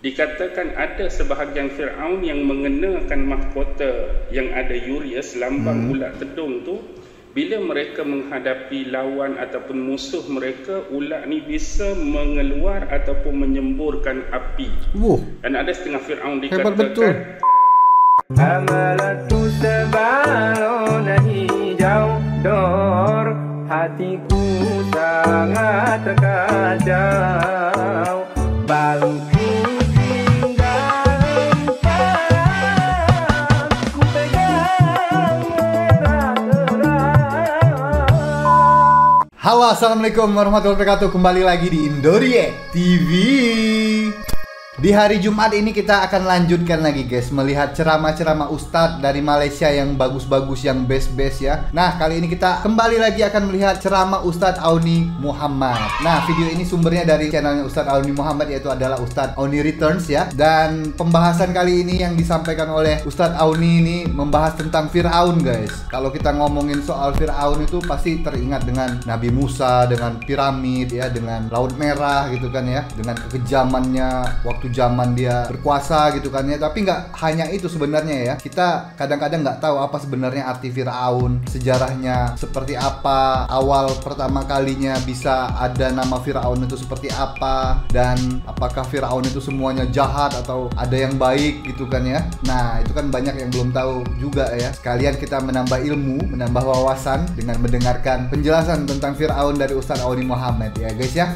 Dikatakan ada sebahagian Fir'aun yang mengenakan mahkota yang ada Urius, lambang ulat tedung tu. Bila mereka menghadapi lawan ataupun musuh mereka, ulat ni bisa mengeluar ataupun menyemburkan api. Dan ada setengah Fir'aun dikatakan Amalatu sebalona hijau dor, hatiku sangat terkacau. Balku tinggal ku pegang erat-erat. Halo, assalamualaikum warahmatullahi wabarakatuh. Kembali lagi di Indoriek TV. Di hari Jumat ini kita akan lanjutkan lagi guys, melihat ceramah-ceramah ustadz dari Malaysia yang bagus-bagus, yang best-best ya. Nah, kali ini kita kembali lagi akan melihat ceramah Ustadz Auni Muhammad. Nah, video ini sumbernya dari channelnya Ustadz Auni Muhammad, yaitu adalah Ustadz Auni Returns ya. Dan pembahasan kali ini yang disampaikan oleh Ustadz Auni ini membahas tentang Fir'aun guys. Kalau kita ngomongin soal Fir'aun itu pasti teringat dengan Nabi Musa, dengan piramid ya, dengan Laut Merah gitu kan ya, dengan kekejamannya waktu zaman dia berkuasa gitu kan ya. Tapi nggak hanya itu sebenarnya ya, kita kadang-kadang nggak tahu apa sebenarnya arti Fir'aun, sejarahnya seperti apa, awal pertama kalinya bisa ada nama Fir'aun itu seperti apa, dan apakah Fir'aun itu semuanya jahat atau ada yang baik gitu kan ya. Nah, itu kan banyak yang belum tahu juga ya. Sekalian kita menambah ilmu, menambah wawasan dengan mendengarkan penjelasan tentang Fir'aun dari Ustadz Auni Muhammad ya guys ya.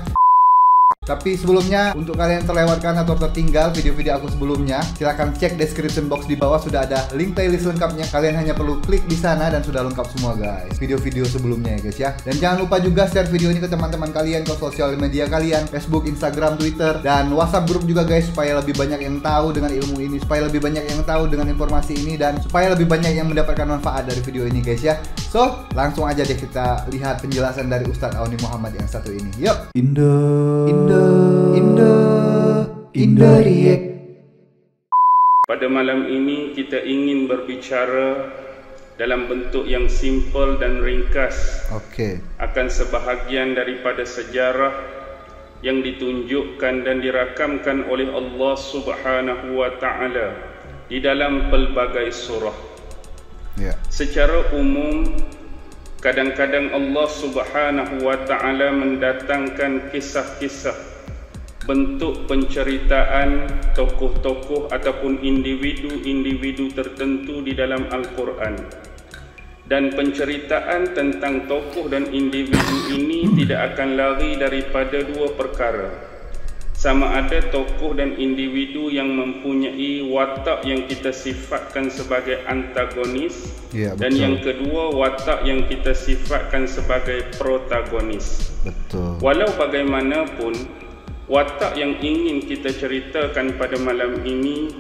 Tapi sebelumnya, untuk kalian yang terlewatkan atau tertinggal video-video aku sebelumnya, silahkan cek description box di bawah, sudah ada link playlist lengkapnya. Kalian hanya perlu klik di sana dan sudah lengkap semua guys, video-video sebelumnya ya guys ya. Dan jangan lupa juga share video ini ke teman-teman kalian, ke sosial media kalian, Facebook, Instagram, Twitter, dan WhatsApp grup juga guys, supaya lebih banyak yang tahu dengan ilmu ini, supaya lebih banyak yang tahu dengan informasi ini, dan supaya lebih banyak yang mendapatkan manfaat dari video ini guys ya. So, langsung aja deh kita lihat penjelasan dari Ustadz Auni Muhammad yang satu ini. Yuk. Indoriek. Pada malam ini kita ingin berbicara dalam bentuk yang simple dan ringkas akan sebahagian daripada sejarah yang ditunjukkan dan dirakamkan oleh Allah Subhanahu wa Ta'ala di dalam pelbagai surah. Secara umum, kadang-kadang Allah Subhanahu wa Ta'ala mendatangkan kisah-kisah, bentuk penceritaan tokoh-tokoh ataupun individu-individu tertentu di dalam Al-Quran. Dan penceritaan tentang tokoh dan individu ini tidak akan lari daripada dua perkara. Sama ada tokoh dan individu yang mempunyai watak yang kita sifatkan sebagai antagonis, dan yang kedua watak yang kita sifatkan sebagai protagonis. Walau bagaimanapun, watak yang ingin kita ceritakan pada malam ini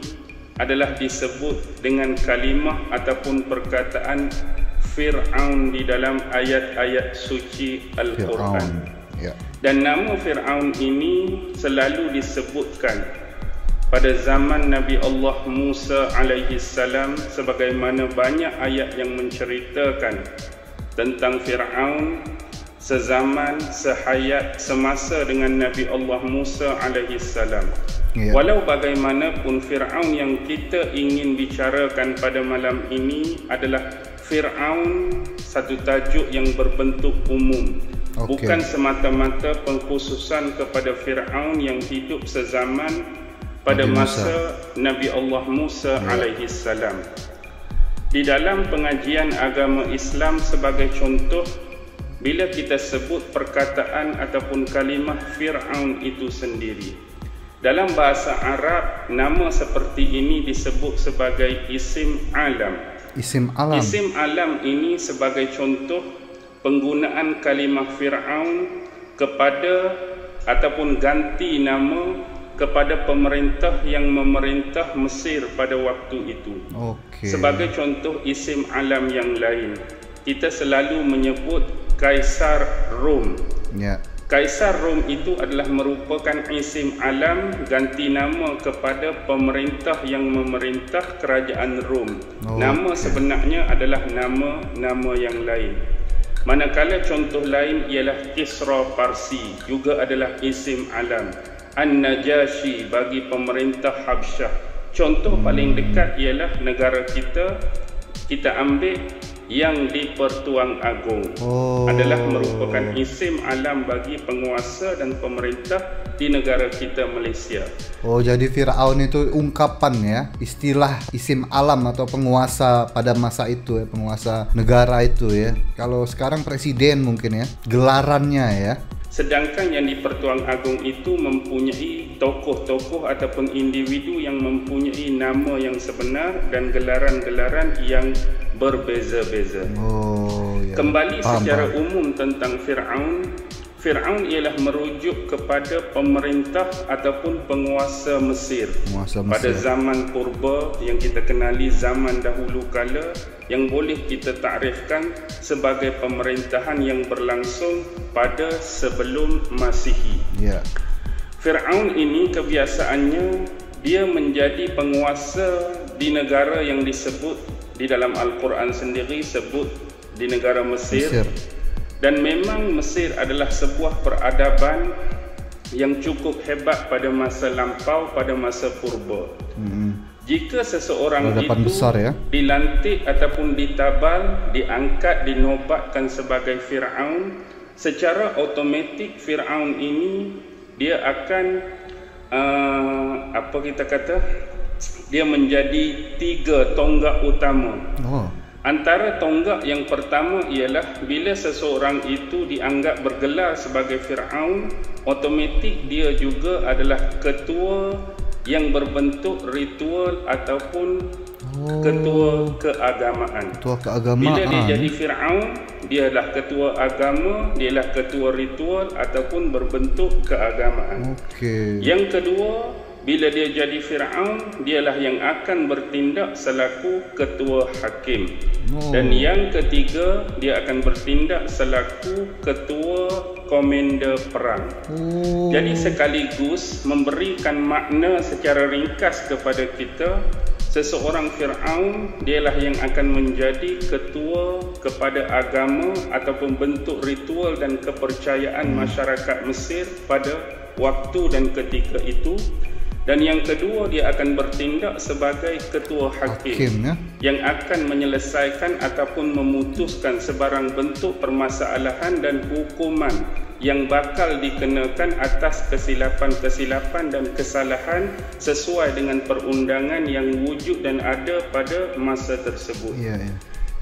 adalah disebut dengan kalimah ataupun perkataan Fir'aun di dalam ayat-ayat suci Al-Quran. Dan nama Fir'aun ini selalu disebutkan pada zaman Nabi Allah Musa alaihi salam, sebagaimana banyak ayat yang menceritakan tentang Fir'aun sezaman, sehayat, semasa dengan Nabi Allah Musa alaihi salam. Walau bagaimanapun, Fir'aun yang kita ingin bicarakan pada malam ini adalah Fir'aun satu tajuk yang berbentuk umum. Bukan semata-mata pengkhususan kepada Fir'aun yang hidup sezaman pada masa Nabi Allah Musa alaihi salam. Di dalam pengajian agama Islam sebagai contoh, bila kita sebut perkataan ataupun kalimah Fir'aun itu sendiri, dalam bahasa Arab, nama seperti ini disebut sebagai isim alam. Isim alam ini sebagai contoh penggunaan kalimah Fir'aun kepada ataupun ganti nama kepada pemerintah yang memerintah Mesir pada waktu itu. Sebagai contoh isim alam yang lain, kita selalu menyebut Kaisar Rom. Kaisar Rom itu adalah merupakan isim alam ganti nama kepada pemerintah yang memerintah kerajaan Rom. Nama sebenarnya adalah nama yang lain. Manakala contoh lain ialah Kisra Parsi, juga adalah isim alam. An-Najashi bagi pemerintah Habsyah. Contoh paling dekat ialah negara kita ambil yang di Pertuan Agong adalah merupakan isim alam bagi penguasa dan pemerintah di negara kita Malaysia. Oh, jadi Firaun itu ungkapan ya, istilah isim alam atau penguasa pada masa itu ya, penguasa negara itu ya. Kalau sekarang presiden mungkin ya, gelarannya ya. Sedangkan yang di Pertuan Agong itu mempunyai tokoh-tokoh ataupun individu yang mempunyai nama yang sebenar dan gelaran-gelaran yang berbeza-beza. Kembali secara umum tentang Firaun. Firaun ialah merujuk kepada pemerintah ataupun penguasa Mesir. Pada zaman purba yang kita kenali zaman dahulu kala, yang boleh kita takrifkan sebagai pemerintahan yang berlangsung pada sebelum Masihi. Firaun ini kebiasaannya dia menjadi penguasa di negara yang disebut di dalam Al-Quran sendiri sebut di negara Mesir. Dan memang Mesir adalah sebuah peradaban yang cukup hebat pada masa lampau, pada masa purba. Jika seseorang itu dilantik ataupun ditabal, diangkat, dinobatkan sebagai Firaun, secara automatik Firaun ini dia akan dia menjadi 3 tonggak utama. Antara tonggak yang pertama ialah bila seseorang itu dianggap bergelar sebagai Firaun, automatik dia juga adalah ketua yang berbentuk ritual ataupun ketua keagamaan. Bila dia jadi Firaun, dia adalah ketua agama, dia adalah ketua ritual ataupun berbentuk keagamaan. Yang kedua, bila dia jadi Firaun, dialah yang akan bertindak selaku ketua hakim. Dan yang ketiga, dia akan bertindak selaku ketua komander perang. Jadi sekaligus memberikan makna secara ringkas kepada kita, seseorang Firaun dialah yang akan menjadi ketua kepada agama ataupun bentuk ritual dan kepercayaan masyarakat Mesir pada waktu dan ketika itu. Dan yang kedua, dia akan bertindak sebagai ketua hakim yang akan menyelesaikan ataupun memutuskan sebarang bentuk permasalahan dan hukuman yang bakal dikenakan atas kesilapan-kesilapan dan kesalahan sesuai dengan perundangan yang wujud dan ada pada masa tersebut.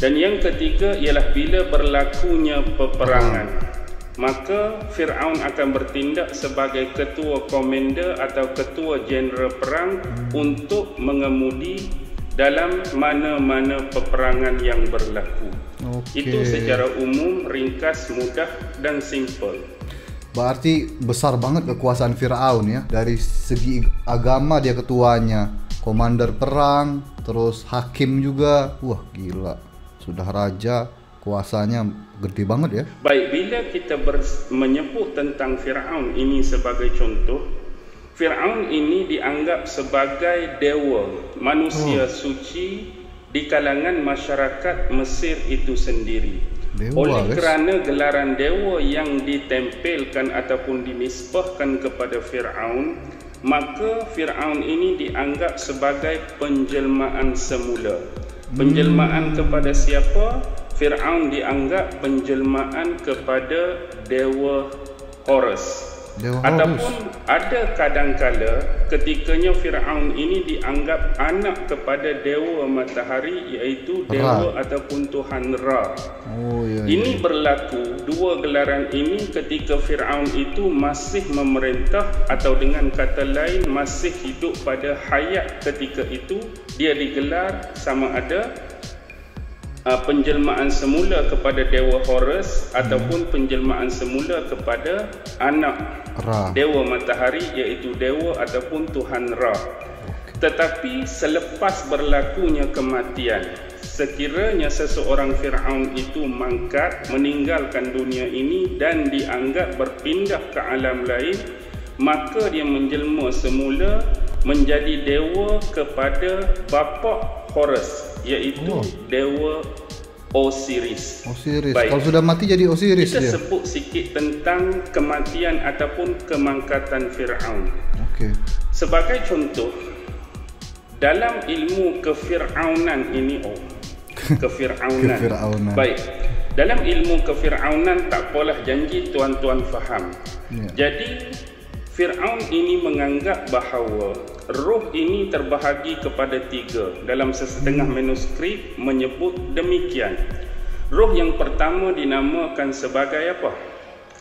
Dan yang ketiga ialah bila berlakunya peperangan, maka Firaun akan bertindak sebagai ketua komander atau ketua jeneral perang untuk mengemudi dalam mana-mana peperangan yang berlaku. Itu secara umum, ringkas, mudah dan simple. Berarti besar banget kekuasaan Firaun ya. Dari segi agama dia ketuanya, komander perang, terus hakim juga. Wah gila, sudah raja, kuasanya gede banget ya. Baik, bila kita menyebut tentang Firaun ini sebagai contoh, Firaun ini dianggap sebagai dewa, manusia suci di kalangan masyarakat Mesir itu sendiri. Oleh kerana gelaran dewa yang ditempelkan ataupun dinisbahkan kepada Firaun, maka Firaun ini dianggap sebagai penjelmaan semula. Penjelmaan kepada siapa? Firaun dianggap penjelmaan kepada dewa Horus. Ataupun ada kadangkala ketikanya Firaun ini dianggap anak kepada dewa matahari, iaitu dewa ataupun Tuhan Ra. Ini berlaku, dua gelaran ini ketika Firaun itu masih memerintah atau dengan kata lain masih hidup pada hayat ketika itu. Dia digelar sama ada penjelmaan semula kepada dewa Horus ataupun penjelmaan semula kepada anak dewa matahari, iaitu dewa ataupun Tuhan Ra. Tetapi selepas berlakunya kematian, sekiranya seseorang Firaun itu mangkat, meninggalkan dunia ini dan dianggap berpindah ke alam lain, maka dia menjelma semula menjadi dewa kepada bapa Horus, iaitu dewa Osiris. Osiris. Kalau sudah mati jadi Osiris kita dia. sebut sikit tentang kematian ataupun kemangkatan Fir'aun. Okey. Sebagai contoh, dalam ilmu kefir'aunan ini, kefir'aunan. Kefir'aunan. Baik. Dalam ilmu kefir'aunan tak apalah janji tuan-tuan faham. Jadi Fir'aun ini menganggap bahawa roh ini terbahagi kepada 3. Dalam sesetengah manuskrip menyebut demikian. Roh yang pertama dinamakan sebagai apa?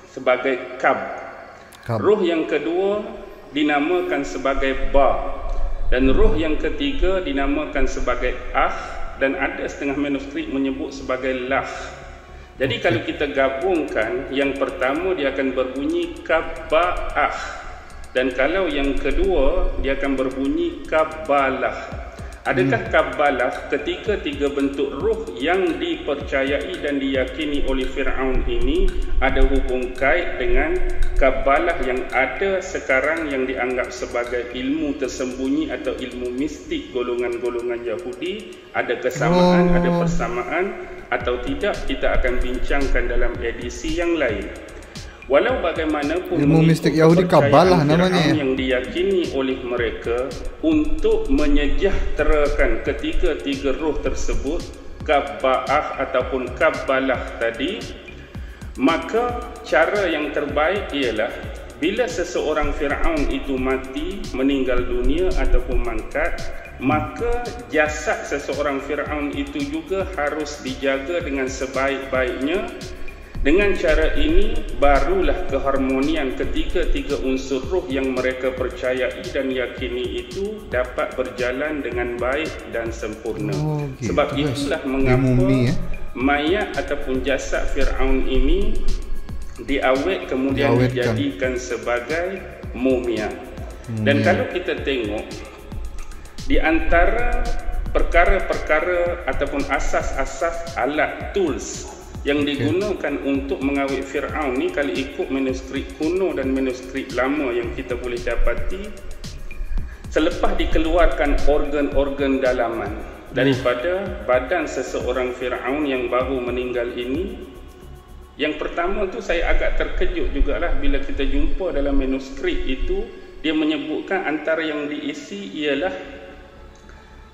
Sebagai Kab. Roh yang kedua dinamakan sebagai Ba. Dan roh yang ketiga dinamakan sebagai dan ada setengah manuskrip menyebut sebagai Lah. Jadi kalau kita gabungkan, yang pertama dia akan berbunyi Kaba'ah. Dan kalau yang kedua, dia akan berbunyi Kabalah. Adakah Kabalah ketika 3 bentuk roh yang dipercayai dan diyakini oleh Fir'aun ini ada hubung kait dengan Kabalah yang ada sekarang yang dianggap sebagai ilmu tersembunyi atau ilmu mistik golongan-golongan Yahudi? Ada kesamaan, ada persamaan atau tidak? Kita akan bincangkan dalam edisi yang lain. Walau bagaimanapun ilmu mistik Yahudi Kabalah namanya yang diyakini oleh mereka untuk menyejahterakan ketiga 3 roh tersebut, Kaba'ah ataupun Kabalah tadi, maka cara yang terbaik ialah bila seseorang Fir'aun itu mati, meninggal dunia ataupun mangkat, maka jasad seseorang Fir'aun itu juga harus dijaga dengan sebaik-baiknya. Dengan cara ini, barulah keharmonian ketiga 3 unsur roh yang mereka percayai dan yakini itu dapat berjalan dengan baik dan sempurna. Sebab itulah mengapa mayat ataupun jasad Fir'aun ini diawet kemudian dijadikan sebagai mumia. Dan kalau kita tengok, di antara perkara-perkara ataupun asas-asas alat tools yang digunakan untuk mengawet Fir'aun ni, kalau ikut manuskrip kuno dan manuskrip lama yang kita boleh dapati, selepas dikeluarkan organ-organ dalaman daripada badan seseorang Fir'aun yang baru meninggal ini, yang pertama tu saya agak terkejut jugalah bila kita jumpa dalam manuskrip itu, dia menyebutkan antara yang diisi ialah,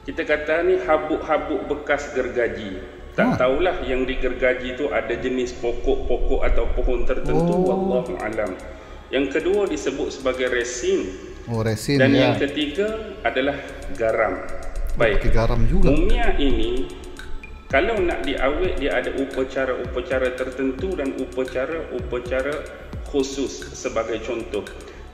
kita kata ni habuk-habuk bekas gergaji. Tak tahulah yang digergaji itu ada jenis pokok-pokok atau pohon tertentu, wallahu alam. Yang kedua disebut sebagai resin. Resin. Dan yang ketiga adalah garam. Baik. Garam juga. Mumia ini kalau nak diawet, dia ada upacara-upacara tertentu dan upacara-upacara khusus sebagai contoh.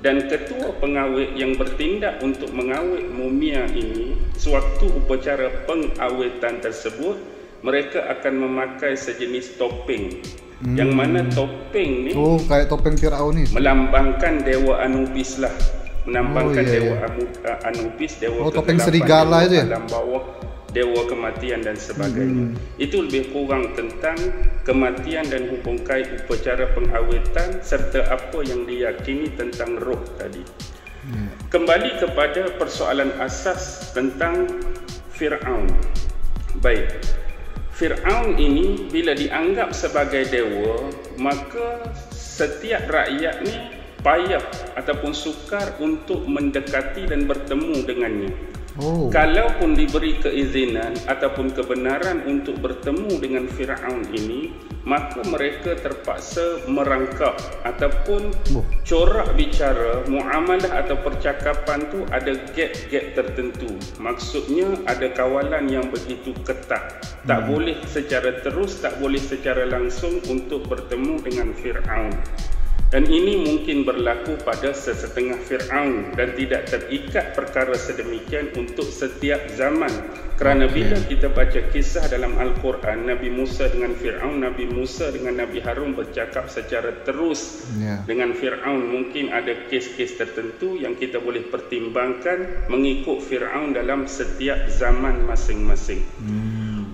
Dan ketua pengawet yang bertindak untuk mengawet mumia ini, sewaktu upacara pengawetan tersebut, mereka akan memakai sejenis topeng. Yang mana topeng ni kayak topeng Fir'aun ni melambangkan dewa Anubis lah. Melambangkan dewa Anubis, dewa topeng serigala itu ya. Alam bawah, dewa kematian dan sebagainya. Itu lebih kurang tentang kematian dan hubung kait upacara pengawetan serta apa yang diyakini tentang roh tadi. Kembali kepada persoalan asas tentang Fir'aun. Baik. Fir'aun ini bila dianggap sebagai dewa, maka setiap rakyat ni payah ataupun sukar untuk mendekati dan bertemu dengannya. Kalaupun diberi keizinan ataupun kebenaran untuk bertemu dengan Fir'aun ini, maka mereka terpaksa merangkap ataupun corak bicara, muamalah atau percakapan tu ada gap-gap tertentu. Maksudnya ada kawalan yang begitu ketat. Tak boleh secara terus, tak boleh secara langsung untuk bertemu dengan Fir'aun. Dan ini mungkin berlaku pada sesetengah Fir'aun dan tidak terikat perkara sedemikian untuk setiap zaman. Kerana bila kita baca kisah dalam Al-Quran, Nabi Musa dengan Fir'aun, Nabi Musa dengan Nabi Harun bercakap secara terus dengan Fir'aun. Mungkin ada kes-kes tertentu yang kita boleh pertimbangkan mengikut Fir'aun dalam setiap zaman masing-masing.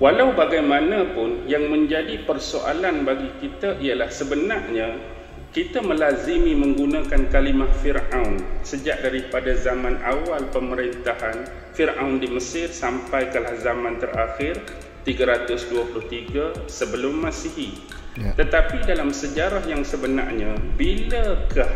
Walau bagaimanapun, yang menjadi persoalan bagi kita ialah sebenarnya kita melazimi menggunakan kalimah Fir'aun sejak daripada zaman awal pemerintahan Fir'aun di Mesir sampai ke zaman terakhir. 323 sebelum Masihi. Tetapi dalam sejarah yang sebenarnya, bilakah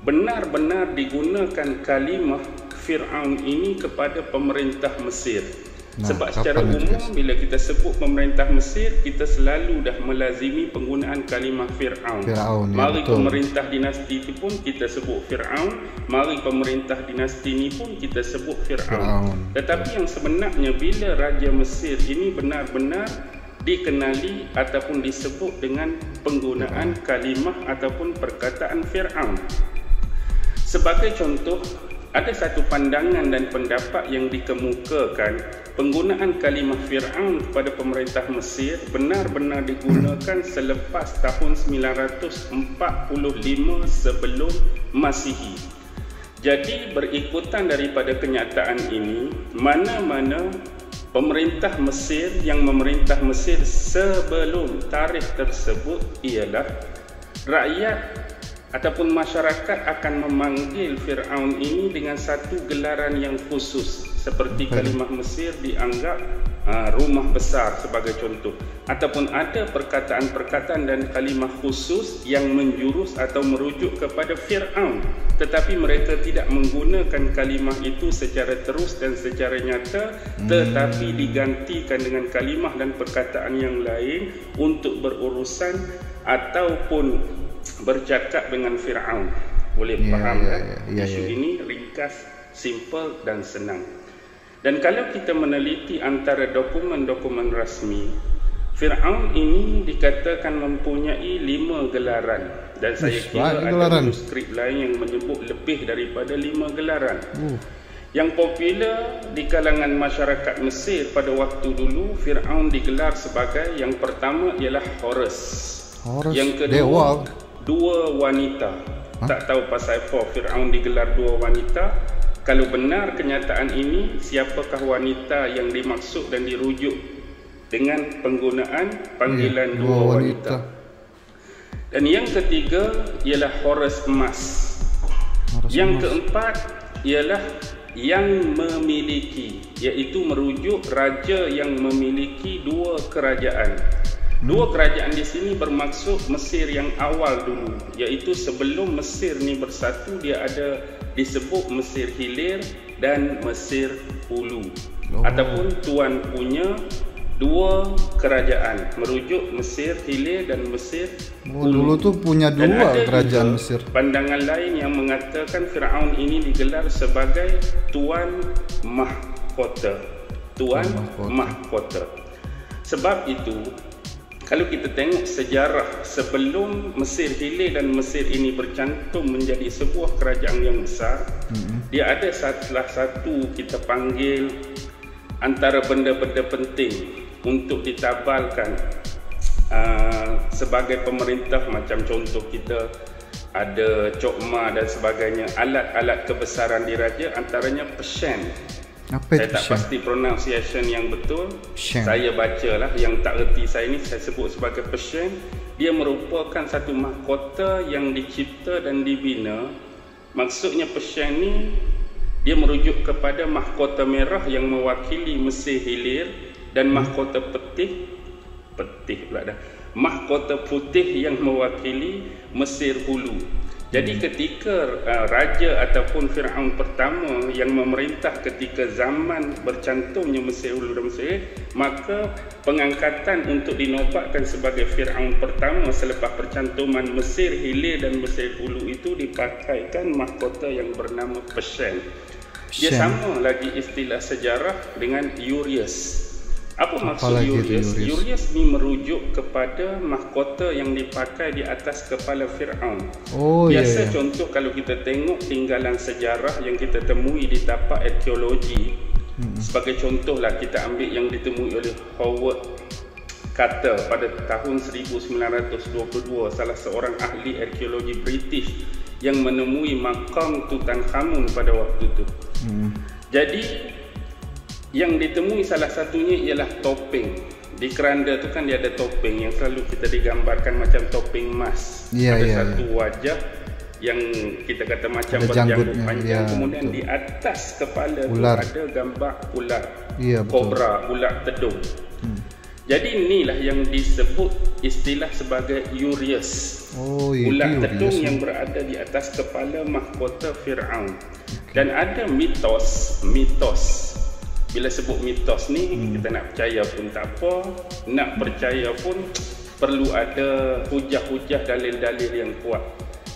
benar-benar digunakan kalimah Fir'aun ini kepada pemerintah Mesir? Sebab secara umum bila kita sebut pemerintah Mesir, kita selalu dah melazimi penggunaan kalimah Fir'aun. Mari pemerintah dinasti itu pun kita sebut Fir'aun, mari pemerintah dinasti ini pun kita sebut Fir'aun. Tetapi yang sebenarnya bila Raja Mesir ini benar-benar dikenali ataupun disebut dengan penggunaan kalimah ataupun perkataan Fir'aun. Sebagai contoh, ada satu pandangan dan pendapat yang dikemukakan penggunaan kalimah Fir'aun kepada pemerintah Mesir benar-benar digunakan selepas tahun 945 sebelum Masihi. Jadi berikutan daripada kenyataan ini, mana-mana pemerintah Mesir yang memerintah Mesir sebelum tarikh tersebut ialah rakyat ataupun masyarakat akan memanggil Fir'aun ini dengan satu gelaran yang khusus, seperti kalimah Mesir dianggap rumah besar sebagai contoh, ataupun ada perkataan-perkataan dan kalimah khusus yang menjurus atau merujuk kepada Fir'aun, tetapi mereka tidak menggunakan kalimah itu secara terus dan secara nyata, tetapi digantikan dengan kalimah dan perkataan yang lain untuk berurusan ataupun bercakap dengan Fir'aun. Boleh faham kan? Isu ini ringkas, simple dan senang. Dan kalau kita meneliti antara dokumen-dokumen rasmi, Fir'aun ini dikatakan mempunyai 5 gelaran. Dan saya kira ada manuskrip lain yang menyebut lebih daripada 5 gelaran. Yang popular di kalangan masyarakat Mesir pada waktu dulu, Fir'aun digelar sebagai, yang pertama ialah Horus. Yang kedua, 2 wanita. Tak tahu pasal apa Fir'aun digelar 2 wanita. Kalau benar kenyataan ini, siapakah wanita yang dimaksud dan dirujuk dengan penggunaan panggilan 2 wanita? Dan yang ketiga ialah Horus emas. Yang keempat ialah yang memiliki, iaitu merujuk raja yang memiliki 2 kerajaan. 2 kerajaan di sini bermaksud Mesir yang awal dulu, iaitu sebelum Mesir ni bersatu, dia ada disebut Mesir Hilir dan Mesir Hulu. Ataupun tuan punya 2 kerajaan, merujuk Mesir Hilir dan Mesir Hulu. Dulu tu punya 2 kerajaan Mesir. Pandangan lain yang mengatakan Fir'aun ini digelar sebagai tuan mahkota. Tuan mahkota. Sebab itu, kalau kita tengok sejarah sebelum Mesir Hilir dan Mesir ini bercantum menjadi sebuah kerajaan yang besar, dia ada salah satu kita panggil antara benda-benda penting untuk ditabalkan sebagai pemerintah. Macam contoh kita ada cokma dan sebagainya, alat-alat kebesaran diraja, antaranya Persian. Saya tak pasti pronunciation yang betul. Saya bacalah, yang tak erti saya ni saya sebut sebagai Persian. Dia merupakan satu mahkota yang dicipta dan dibina. Maksudnya Persian ni dia merujuk kepada mahkota merah yang mewakili Mesir Hilir dan mahkota mahkota putih yang mewakili Mesir Hulu. Jadi ketika raja ataupun Fir'aun pertama yang memerintah ketika zaman bercantumnya Mesir Hulu dan Mesir, maka pengangkatan untuk dinobatkan sebagai Fir'aun pertama selepas percantuman Mesir Hilir dan Mesir Hulu itu dipakaikan mahkota yang bernama Persian. Dia sama lagi istilah sejarah dengan Urius. Apa maksud Urius? Urius ni merujuk kepada mahkota yang dipakai di atas kepala Fir'aun. Biasa contoh kalau kita tengok tinggalan sejarah yang kita temui di tapak arkeologi, sebagai contoh lah kita ambil yang ditemui oleh Howard Carter pada tahun 1922, salah seorang ahli arkeologi British yang menemui makam Tutankhamun pada waktu itu. Jadi yang ditemui salah satunya ialah topeng. Di keranda tu kan dia ada topeng yang selalu kita digambarkan macam topeng emas. Ada satu wajah yang kita kata macam ada berjanggut janggutnya, panjang, ya, kemudian betul. di atas kepala Ular. tu ada gambar ular, Iya, betul. kobra, ular tedung. Jadi inilah yang disebut istilah sebagai Urius. Oh, iya, Ular itu tedung Urius, yang berada di atas kepala mahkota Fir'aun. Dan ada mitos. Bila sebut mitos ni, kita nak percaya pun tak apa, nak percaya pun perlu ada hujah-hujah, dalil-dalil yang kuat.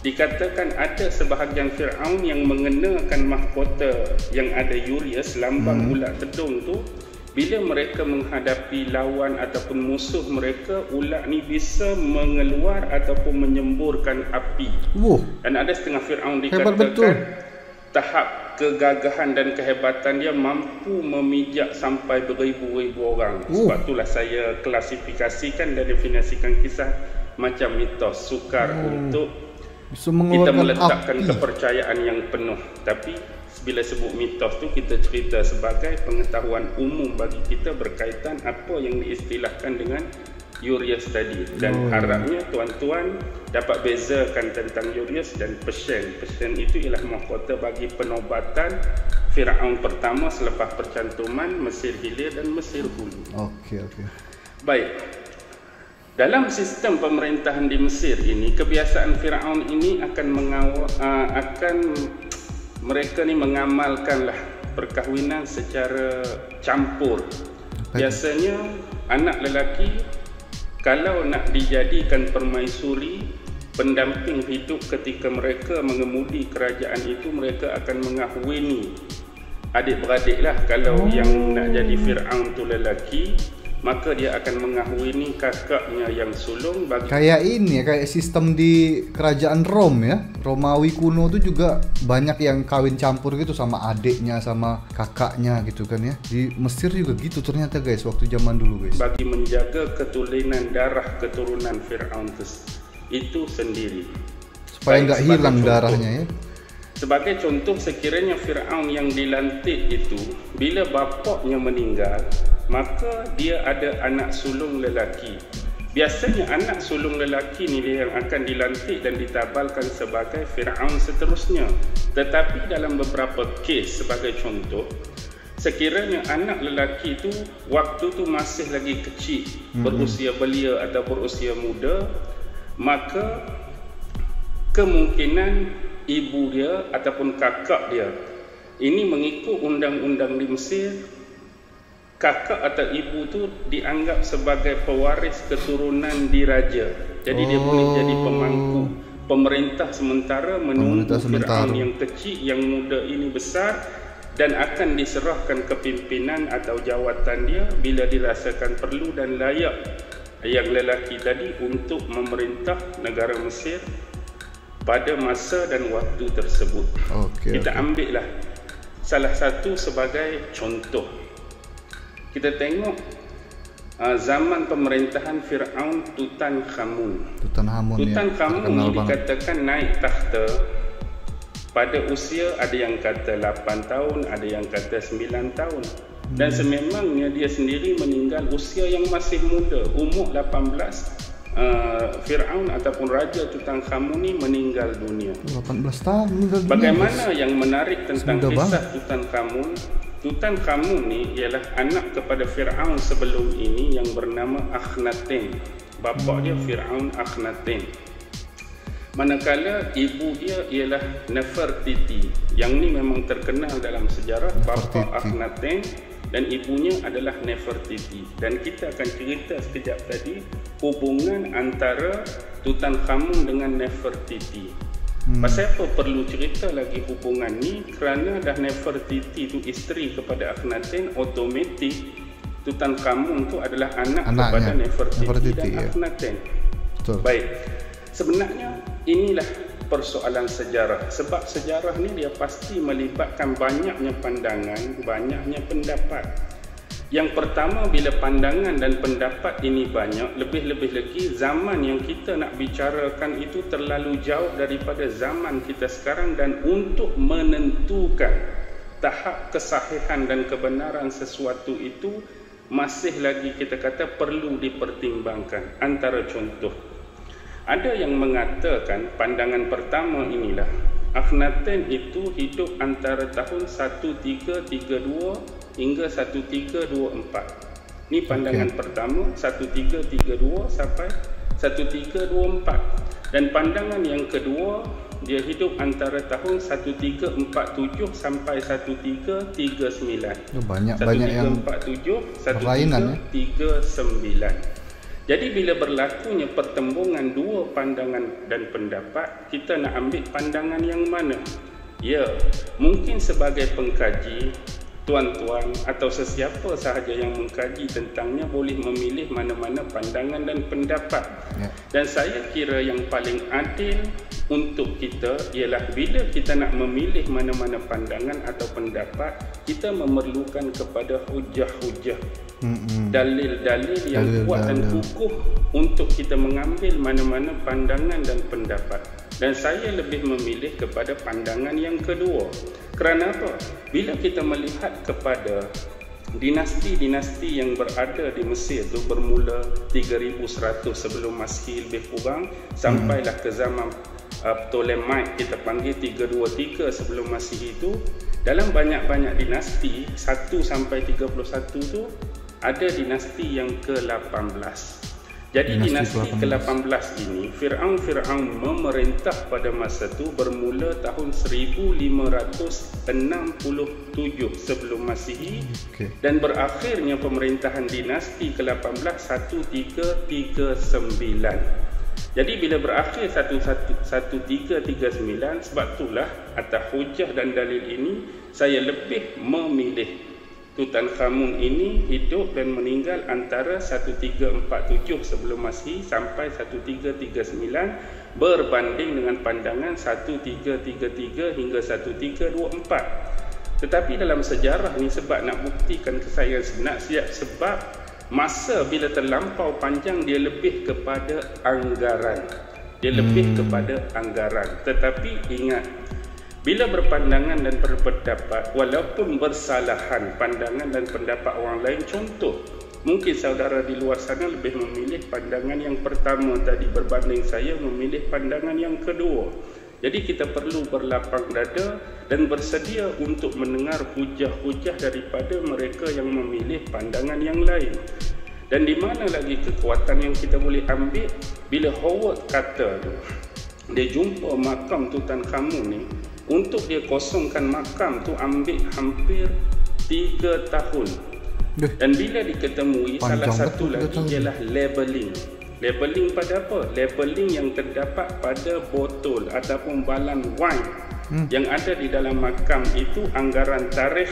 Dikatakan ada sebahagian Fir'aun yang mengenakan mahkota yang ada Urius, lambang ular tedung tu. Bila mereka menghadapi lawan ataupun musuh mereka, ular ni bisa mengeluar ataupun menyemburkan api. Dan ada setengah Fir'aun dikatakan tahap kegagahan dan kehebatan dia mampu memijak sampai beribu-ribu orang. Sebab itulah saya klasifikasikan dan definisikan kisah macam mitos, sukar untuk kita meletakkan kepercayaan yang penuh. Tapi bila sebut mitos tu, kita cerita sebagai pengetahuan umum bagi kita berkaitan apa yang diistilahkan dengan Urius tadi. Dan harapnya tuan-tuan dapat bezakan tentang Urius dan Pesen. Pesen itu ialah mahkota bagi penobatan Fir'aun pertama selepas percantuman Mesir Hilir dan Mesir Hulu. Okey. Baik. Dalam sistem pemerintahan di Mesir ini, kebiasaan Fir'aun ini mereka ni mengamalkanlah perkahwinan secara campur. Biasanya anak lelaki kalau nak dijadikan permaisuri, pendamping hidup ketika mereka mengemudi kerajaan itu, mereka akan mengahwini adik-beradik lah. Kalau yang nak jadi Fir'aun tu lelaki, maka dia akan mengahwini kakaknya yang sulung. Kayak ini ya, kayak sistem di kerajaan Rom ya, Romawi kuno tuh juga banyak yang kawin campur gitu sama adiknya sama kakaknya gitu kan ya. Di Mesir juga gitu ternyata guys, waktu zaman dulu guys. Bagi menjaga keturunan darah keturunan Fir'aun itu sendiri, supaya nggak hilang darahnya ya. Sebagai contoh, sekiranya Fir'aun yang dilantik itu bila bapaknya meninggal, maka dia ada anak sulung lelaki. Biasanya anak sulung lelaki ni dia yang akan dilantik dan ditabalkan sebagai Fir'aun seterusnya. Tetapi dalam beberapa kes, sebagai contoh, sekiranya anak lelaki itu waktu tu masih lagi kecil, berusia belia atau berusia muda, maka kemungkinan ibu dia ataupun kakak dia, ini mengikut undang-undang di Mesir, kakak atau ibu tu dianggap sebagai pewaris keturunan diraja. Jadi dia boleh jadi pemangku pemerintah sementara menunggu Fir'aun yang kecil, yang muda ini besar, dan akan diserahkan kepimpinan atau jawatan dia bila dirasakan perlu dan layak yang lelaki tadi untuk memerintah negara Mesir pada masa dan waktu tersebut. Kita ambillah salah satu sebagai contoh. Kita tengok zaman pemerintahan Fir'aun Tutankhamun ini dikatakan naik takhta pada usia, ada yang kata 8 tahun, ada yang kata 9 tahun. Dan sememangnya dia sendiri meninggal usia yang masih muda, umur 18. Fir'aun ataupun Raja Tutankhamun ni meninggal dunia. 18 tahun meninggal dunia. Bagaimana yang menarik tentang kisah Tutankhamun? Tutankhamun ni ialah anak kepada Fir'aun sebelum ini yang bernama Akhenaten. Bapa dia Fir'aun Akhenaten. Manakala ibu dia ialah Nefertiti. Yang ni memang terkenal dalam sejarah. Bapa Akhenaten dan ibunya adalah Nefertiti. Dan kita akan cerita sekejap tadi hubungan antara Tutankhamun dengan Nefertiti. Pasal apa perlu cerita lagi hubungan ni? Kerana dah Nefertiti tu isteri kepada Akhenaten, otomatik Tutankhamun tu adalah anak kepada Nefertiti dan Akhenaten. Baik, sebenarnya inilah persoalan sejarah. Sebab sejarah ni dia pasti melibatkan banyaknya pandangan, banyaknya pendapat. Yang pertama, bila pandangan dan pendapat ini banyak, lebih-lebih lagi zaman yang kita nak bicarakan itu terlalu jauh daripada zaman kita sekarang, dan untuk menentukan tahap kesahihan dan kebenaran sesuatu itu masih lagi kita kata perlu dipertimbangkan. Antara contoh, Ada yang mengatakan pandangan pertama inilah, Akhenaten itu hidup antara tahun 1332 hingga 1324. Ini pandangan pertama, 1332 sampai 1324. Dan pandangan yang kedua, dia hidup antara tahun 1347 sampai 1339. Banyak yang 1347, berlainan, 1339. Jadi bila berlakunya pertembungan dua pandangan dan pendapat, kita nak ambil pandangan yang mana? Ya, mungkin sebagai pengkaji, tuan-tuan atau sesiapa sahaja yang mengkaji tentangnya boleh memilih mana-mana pandangan dan pendapat. Dan saya kira yang paling adil untuk kita ialah bila kita nak memilih mana-mana pandangan atau pendapat, kita memerlukan kepada hujah-hujah, dalil-dalil yang kuat dan kukuh untuk kita mengambil mana-mana pandangan dan pendapat. Dan saya lebih memilih kepada pandangan yang kedua. Kerana apa? Bila kita melihat kepada dinasti-dinasti yang berada di Mesir itu bermula 3100 sebelum Masehi lebih kurang, sampailah ke zaman Ptolemaic, kita panggil 323 sebelum Masehi itu. Dalam banyak-banyak dinasti 1 sampai 31 itu ada dinasti yang ke-18. Jadi dinasti ke-18 ini, Fir'aun memerintah pada masa itu bermula tahun 1567 sebelum Masehi, dan berakhirnya pemerintahan dinasti ke-18 1339. Jadi bila berakhir 1339, sebab itulah atas hujah dan dalil ini saya lebih memilih Tutankhamun ini hidup dan meninggal antara 1347 sebelum Masehi sampai 1339 berbanding dengan pandangan 1333 hingga 1324. Tetapi dalam sejarah ni, sebab nak buktikan kesayangan sebenar, sebab masa bila terlampau panjang, dia lebih kepada anggaran. Tetapi ingat, bila berpandangan dan berpendapat, walaupun bersalahan pandangan dan pendapat orang lain, contoh, mungkin saudara di luar sana lebih memilih pandangan yang pertama tadi berbanding saya memilih pandangan yang kedua. Jadi kita perlu berlapang dada dan bersedia untuk mendengar hujah-hujah daripada mereka yang memilih pandangan yang lain. Dan di mana lagi kekuatan yang kita boleh ambil bila Howard kata tu, dia jumpa makam Tutankhamun ni, untuk dia kosongkan makam tu ambil hampir 3 tahun. Dan bila diketemui, salah satu lagi ialah labeling. Labeling pada apa? Labeling yang terdapat pada botol ataupun balan wine yang ada di dalam makam itu, anggaran tarikh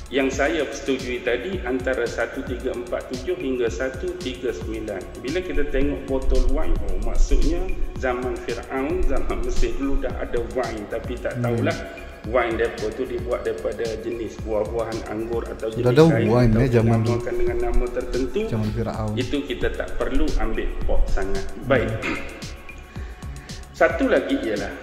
yang saya setujui tadi antara 1347 hingga 1339. Bila kita tengok botol wine, maksudnya zaman Fir'aun, zaman Mesir dulu dah ada wine, tapi tak tahulah wine depa tu dibuat daripada jenis buah-buahan anggur atau jenis lain, atau dinamakan dengan nama tertentu. Zaman Fir'aun. Itu kita tak perlu ambil pop sangat. Baik. Satu lagi ialah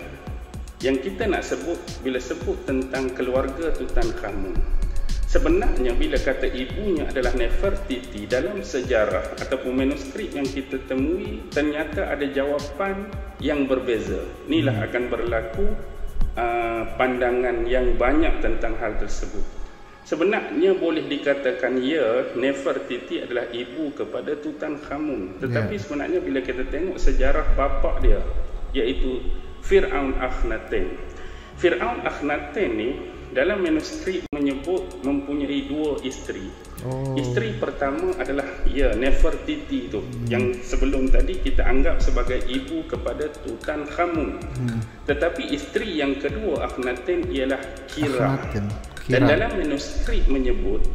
yang kita nak sebut bila sebut tentang keluarga Tutankhamun. Sebenarnya bila kata ibunya adalah Nefertiti, dalam sejarah ataupun manuskrip yang kita temui, ternyata ada jawapan yang berbeza. Inilah akan berlaku pandangan yang banyak tentang hal tersebut. Sebenarnya boleh dikatakan ya, Nefertiti adalah ibu kepada Tutankhamun. Tetapi sebenarnya bila kita tengok sejarah bapa dia, iaitu Fir'aun Akhenaten. Fir'aun Akhenaten ni dalam manuskrip menyebut mempunyai 2 isteri. Isteri pertama adalah Nefertiti itu, yang sebelum tadi kita anggap sebagai ibu kepada Tutankhamun. Tetapi isteri yang kedua Akhenaten ialah Kira. Dan dalam manuskrip menyebut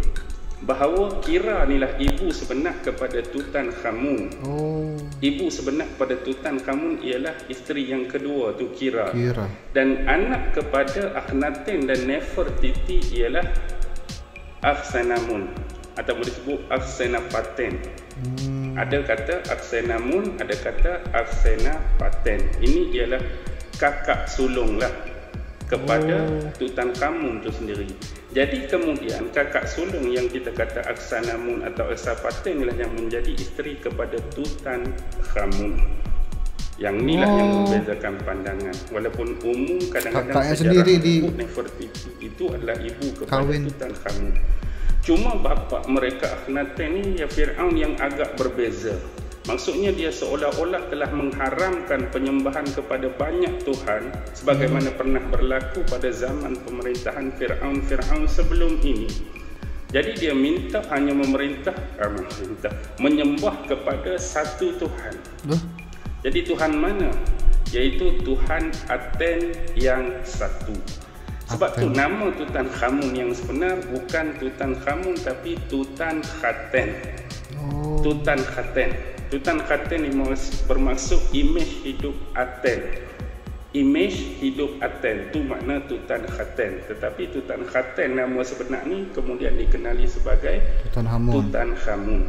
bahawa Kira inilah ibu sebenar kepada Tutankhamun. Ibu sebenar kepada Tutankhamun ialah isteri yang kedua tu Kira. Dan anak kepada Akhenaten dan Nefertiti ialah Aksenamun, atau boleh disebut Aksenapaten. Ada kata Aksenamun, ada kata Aksenapaten. Ini ialah kakak sulung lah kepada Tutankhamun itu sendiri. Jadi kemudian kakak sulung yang kita kata Aksenamun atau Aksenapaten inilah yang menjadi isteri kepada Tutankhamun. Yang inilah yang membezakan pandangan. Walaupun umum kadang-kadang kakaknya sejarah sendiri di Nefertiti itu adalah ibu kepada kawin. Tutankhamun. Cuma bapa mereka Akhenaten ni ya Firaun yang agak berbeza. Maksudnya dia seolah-olah telah mengharamkan penyembahan kepada banyak tuhan sebagaimana pernah berlaku pada zaman pemerintahan Firaun sebelum ini. Jadi dia minta hanya menyembah kepada satu Tuhan. Jadi Tuhan mana? Yaitu Tuhan Aten yang satu. Sebab tu nama Tutankhamun yang sebenar bukan Tutankhamun tapi Tutankhaten. Tutankhaten ini bermaksud imej hidup Aten. Imej hidup Aten tu makna Tutankhaten. Tetapi Tutankhaten nama sebenar ni kemudian dikenali sebagai Tutankhamun.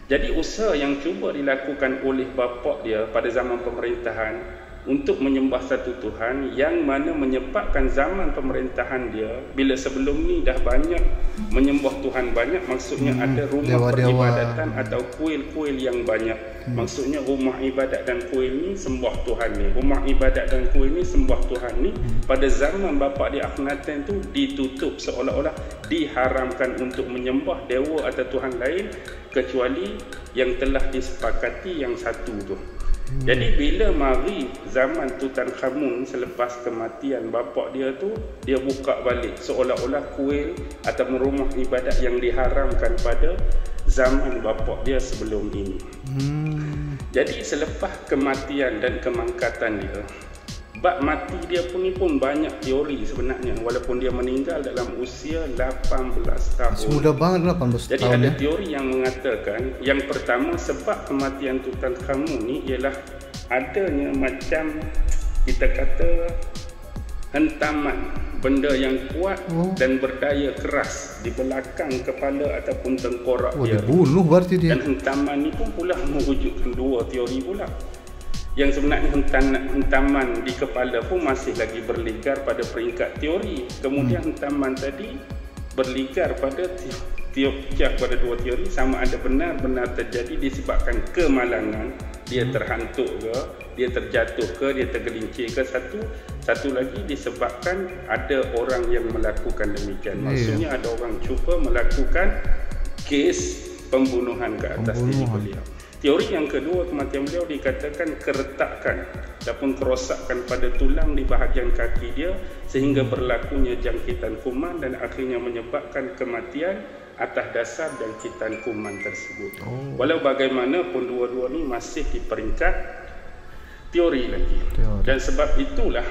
Jadi usaha yang cuba dilakukan oleh bapa dia pada zaman pemerintahan untuk menyembah satu Tuhan yang mana menyebabkan zaman pemerintahan dia bila sebelum ni dah banyak menyembah Tuhan banyak, maksudnya ada rumah peribadatan atau kuil-kuil yang banyak. Maksudnya rumah ibadat dan kuil ni sembah Tuhan ni, rumah ibadat dan kuil ni sembah Tuhan ni. Pada zaman bapa dia Akhenaten tu ditutup, seolah-olah diharamkan untuk menyembah dewa atau Tuhan lain kecuali yang telah disepakati yang satu tu. Jadi bila mari zaman Tutankhamun selepas kematian bapa dia tu, dia buka balik seolah-olah kuil atau rumah ibadat yang diharamkan pada zaman bapa dia sebelum ini. Jadi selepas kematian dan kemangkatan dia, bab mati dia pun banyak teori sebenarnya, walaupun dia meninggal dalam usia 18 tahun. Mudah banget 18 Jadi tahun. ada teori yang mengatakan yang pertama sebab kematian Tutankhamun ni ialah adanya macam kita kata hentaman benda yang kuat dan berdaya keras di belakang kepala ataupun tengkorak dia. Dibunuh berarti dia. Dan hentaman ni pun pula mewujudkan dua teori pula. Yang sebenarnya hentaman di kepala pun masih lagi berligar pada peringkat teori. Kemudian hentaman tadi berligar pada pada dua teori, sama ada benar-benar terjadi disebabkan kemalangan, dia terhantuk ke, dia terjatuh ke, dia tergelincir ke, satu lagi disebabkan ada orang yang melakukan demikian. Maksudnya ada orang cuba melakukan kes pembunuhan ke atas diri beliau. Teori yang kedua kematian beliau dikatakan keretakan ataupun kerosakan pada tulang di bahagian kaki dia sehingga berlakunya jangkitan kuman dan akhirnya menyebabkan kematian atas dasar jangkitan kuman tersebut. Walau bagaimanapun dua-dua ni masih di peringkat teori lagi. Dan sebab itulah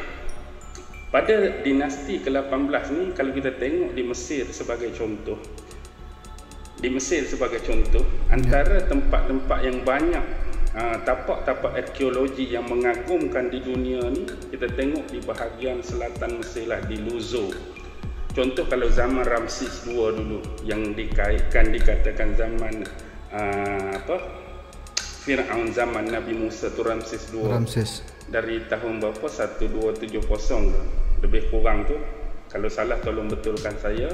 pada dinasti ke-18 ni kalau kita tengok di Mesir sebagai contoh, antara tempat-tempat yang banyak tapak-tapak arkeologi yang mengagumkan di dunia ni, kita tengok di bahagian selatan Mesir lah, di Luxor. Contoh kalau zaman Ramses II dulu yang dikatakan zaman Firaun zaman Nabi Musa tu Ramses II. Dari tahun berapa 1270 lebih kurang tu, kalau salah tolong betulkan saya.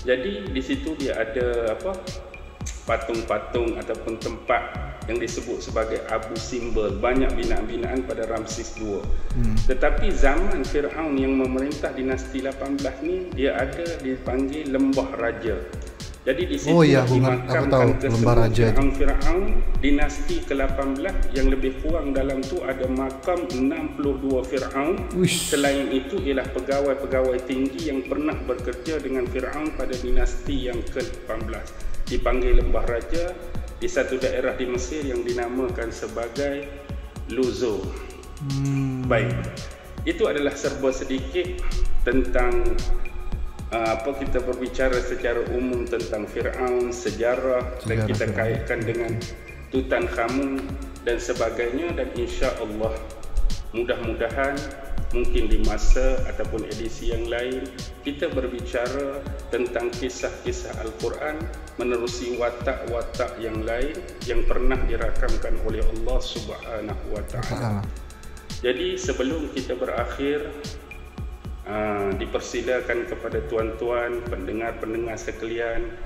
Jadi di situ dia ada patung-patung ataupun tempat yang disebut sebagai Abu Simbel, banyak binaan-binaan pada Ramses II. Tetapi zaman Firaun yang memerintah dinasti 18 ni, dia ada dipanggil Lembah Raja. Jadi di situ dimakamkan keseluruhan Firaun dinasti ke-18 yang lebih kurang dalam tu ada makam 62 Firaun. Selain itu ialah pegawai-pegawai tinggi yang pernah bekerja dengan Firaun pada dinasti yang ke-18. Dipanggil Lembah Raja di satu daerah di Mesir yang dinamakan sebagai Luxor. Baik, itu adalah serba sedikit tentang kita berbicara secara umum tentang Firaun, sejarah dan kita kaitkan dengan Tutankhamun dan sebagainya. Dan insya-Allah mudah-mudahan mungkin di masa ataupun edisi yang lain kita berbicara tentang kisah-kisah Al-Quran menerusi watak-watak yang lain yang pernah dirakamkan oleh Allah Subhanahu wa taala. Jadi sebelum kita berakhir, dipersilakan kepada tuan-tuan pendengar-pendengar sekalian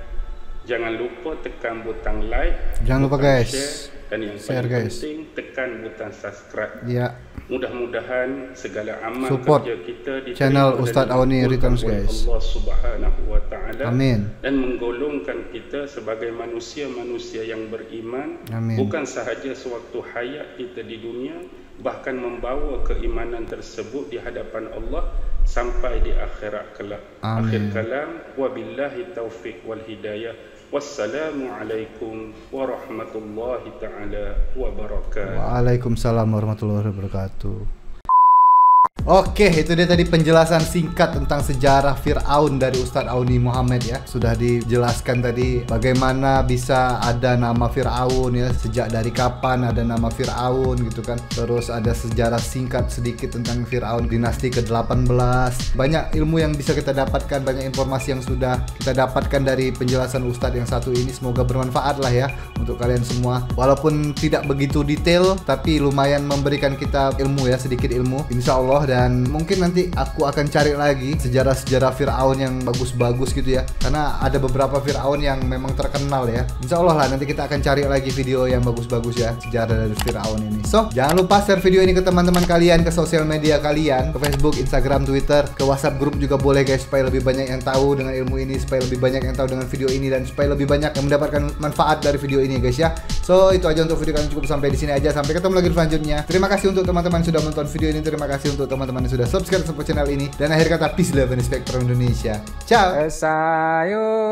Jangan lupa tekan butang like, jangan lupa butang guys, share, dan yang share, paling guys. penting tekan butang subscribe. Ya, Mudah-mudahan segala amal support kerja kita diterima channel dan Ustadz Auni dikabulkan Returns oleh guys. Allah Subhanahu wa taala. Amin. Dan menggolongkan kita sebagai manusia-manusia yang beriman. Amin. Bukan sahaja sewaktu hayat kita di dunia, bahkan membawa keimanan tersebut di hadapan Allah sampai di akhirat kelak. Amin. Akhir kalam, wabillahi taufiq wal hidayah. Wassalamualaikum warahmatullahi taala wabarakatuh. Waalaikumsalam warahmatullahi wabarakatuh. Oke, itu dia tadi penjelasan singkat tentang sejarah Fir'aun dari Ustadz Auni Muhammad ya. Sudah dijelaskan tadi bagaimana bisa ada nama Fir'aun ya, sejak dari kapan ada nama Fir'aun gitu kan. Terus ada sejarah singkat sedikit tentang Fir'aun dinasti ke-18. Banyak ilmu yang bisa kita dapatkan, banyak informasi yang sudah kita dapatkan dari penjelasan Ustadz yang satu ini. Semoga bermanfaat lah ya untuk kalian semua. Walaupun tidak begitu detail, tapi lumayan memberikan kita ilmu ya, sedikit ilmu insya Allah. Dan mungkin nanti aku akan cari lagi sejarah-sejarah Fir'aun yang bagus-bagus gitu ya, karena ada beberapa Fir'aun yang memang terkenal ya. Insya Allah lah nanti kita akan cari lagi video yang bagus-bagus ya, sejarah dari Fir'aun ini. So, jangan lupa share video ini ke teman-teman kalian, ke sosial media kalian, ke Facebook, Instagram, Twitter, ke WhatsApp grup juga boleh guys, supaya lebih banyak yang tahu dengan ilmu ini, supaya lebih banyak yang tahu dengan video ini, dan supaya lebih banyak yang mendapatkan manfaat dari video ini guys ya. So, itu aja untuk video kali ini, cukup sampai di sini aja. Sampai ketemu lagi di selanjutnya. Terima kasih untuk teman-teman sudah menonton video ini. Terima kasih untuk teman-teman yang sudah subscribe support channel ini. Dan akhir kata, peace, love, and respect from Indonesia. Ciao. Sayonara,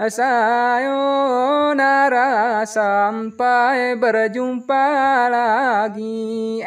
sayonara, sampai berjumpa lagi.